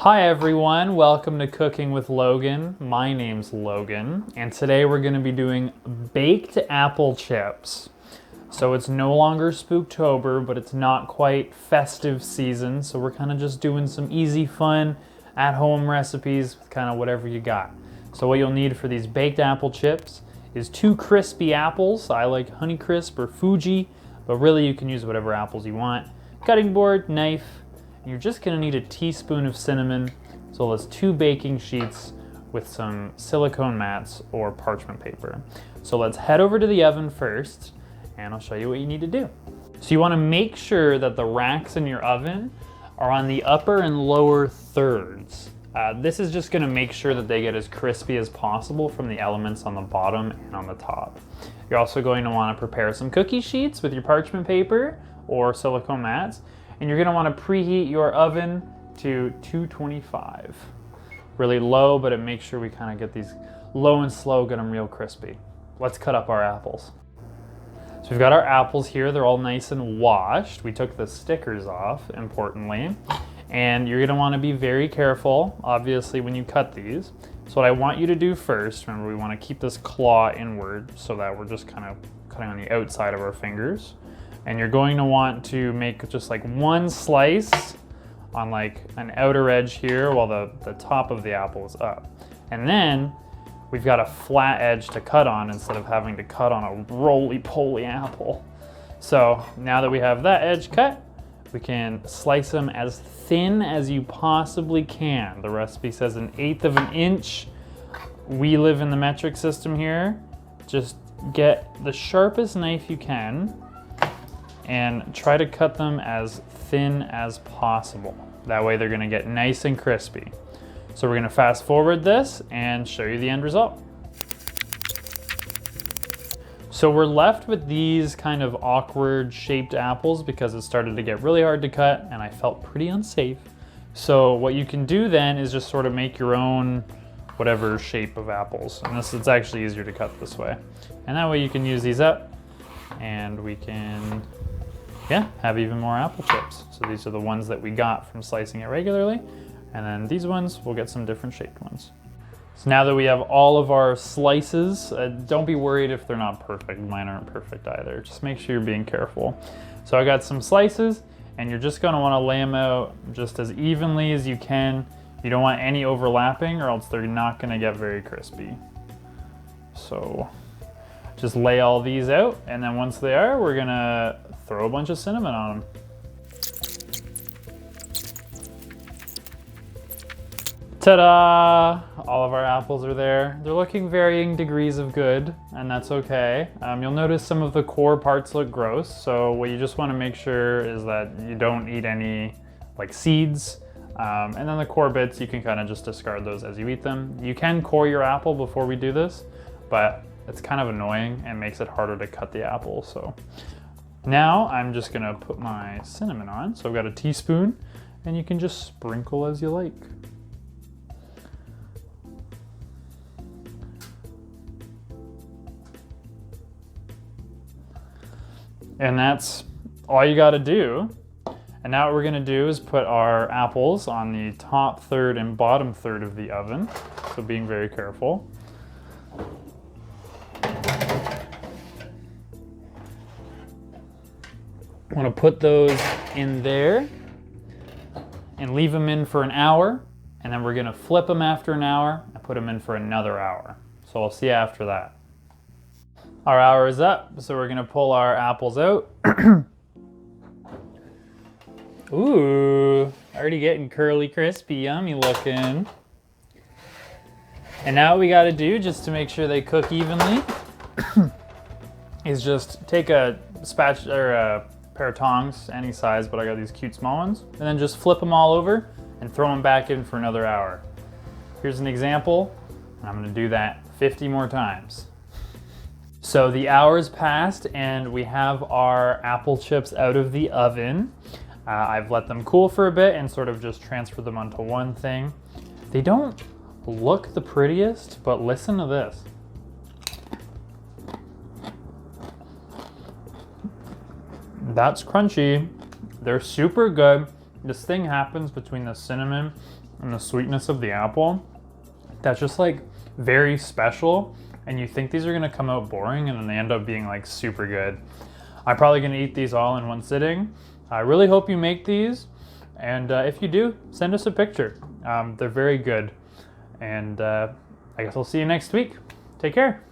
Hi everyone, welcome to Cooking with Logan. My name's Logan, and today we're going to be doing baked apple chips. So it's no longer Spooktober, but it's not quite festive season, so we're kind of just doing some easy, fun, at-home recipes with kind of whatever you got. So what you'll need for these baked apple chips is 2 crispy apples. I like Honeycrisp or Fuji, but really you can use whatever apples you want. Cutting board, knife. You're just gonna need a teaspoon of cinnamon, as well as 2 baking sheets with some silicone mats or parchment paper. So let's head over to the oven first, and I'll show you what you need to do. So you wanna make sure that the racks in your oven are on the upper and lower thirds. This is just gonna make sure that they get as crispy as possible from the elements on the bottom and on the top. You're also going to wanna prepare some cookie sheets with your parchment paper or silicone mats. And you're gonna wanna preheat your oven to 225. Really low, but it makes sure we kind of get these low and slow, get them real crispy. Let's cut up our apples. So we've got our apples here, they're all nice and washed. We took the stickers off, importantly. And you're gonna wanna be very careful, obviously, when you cut these. So what I want you to do first, remember we wanna keep this claw inward so that we're just kind of cutting on the outside of our fingers. And you're going to want to make just like 1 slice on like an outer edge here while the top of the apple is up. And then we've got a flat edge to cut on instead of having to cut on a roly-poly apple. So now that we have that edge cut, we can slice them as thin as you possibly can. The recipe says 1/8 of an inch. We live in the metric system here. Just get the sharpest knife you can and try to cut them as thin as possible. That way they're gonna get nice and crispy. So we're gonna fast forward this and show you the end result. So we're left with these kind of awkward shaped apples because it started to get really hard to cut and I felt pretty unsafe. So what you can do then is just sort of make your own whatever shape of apples. And it's actually easier to cut this way. And that way you can use these up and we can have even more apple chips. So these are the ones that we got from slicing it regularly. And then these ones, we'll get some different shaped ones. So now that we have all of our slices, don't be worried if they're not perfect. Mine aren't perfect either. Just make sure you're being careful. So I got some slices and you're just gonna wanna lay them out just as evenly as you can. You don't want any overlapping or else they're not gonna get very crispy. So just lay all these out, and then once they are, we're gonna throw a bunch of cinnamon on them. Ta-da! All of our apples are there. They're looking varying degrees of good, and that's okay. You'll notice some of the core parts look gross, so what you just wanna make sure is that you don't eat any like seeds, and then the core bits, you can kind of just discard those as you eat them. You can core your apple before we do this, but it's kind of annoying and makes it harder to cut the apple. So now I'm just gonna put my cinnamon on. So I've got a teaspoon and you can just sprinkle as you like. And that's all you gotta do. And now what we're gonna do is put our apples on the top third and bottom third of the oven. So being very careful. I want to put those in there and leave them in for an hour, and then we're going to flip them after an hour and put them in for another hour. So I'll see you after that. Our hour is up, so we're going to pull our apples out. Ooh, already getting curly, crispy, yummy looking. And now what we got to do, just to make sure they cook evenly, is just take a spatula or a pair of tongs, any size, but I got these cute small ones, and then just flip them all over and throw them back in for another hour. Here's an example, and I'm gonna do that 50 more times. So the hour's passed and we have our apple chips out of the oven. I've let them cool for a bit and sort of just transfer them onto one thing. They don't look the prettiest, but listen to this. That's crunchy. They're super good. this thing happens between the cinnamon and the sweetness of the apple that's just like very special, and you think these are gonna come out boring and then they end up being like super good. I'm probably gonna eat these all in one sitting. I really hope you make these, and if you do, send us a picture. They're very good, and I guess I'll see you next week. Take care.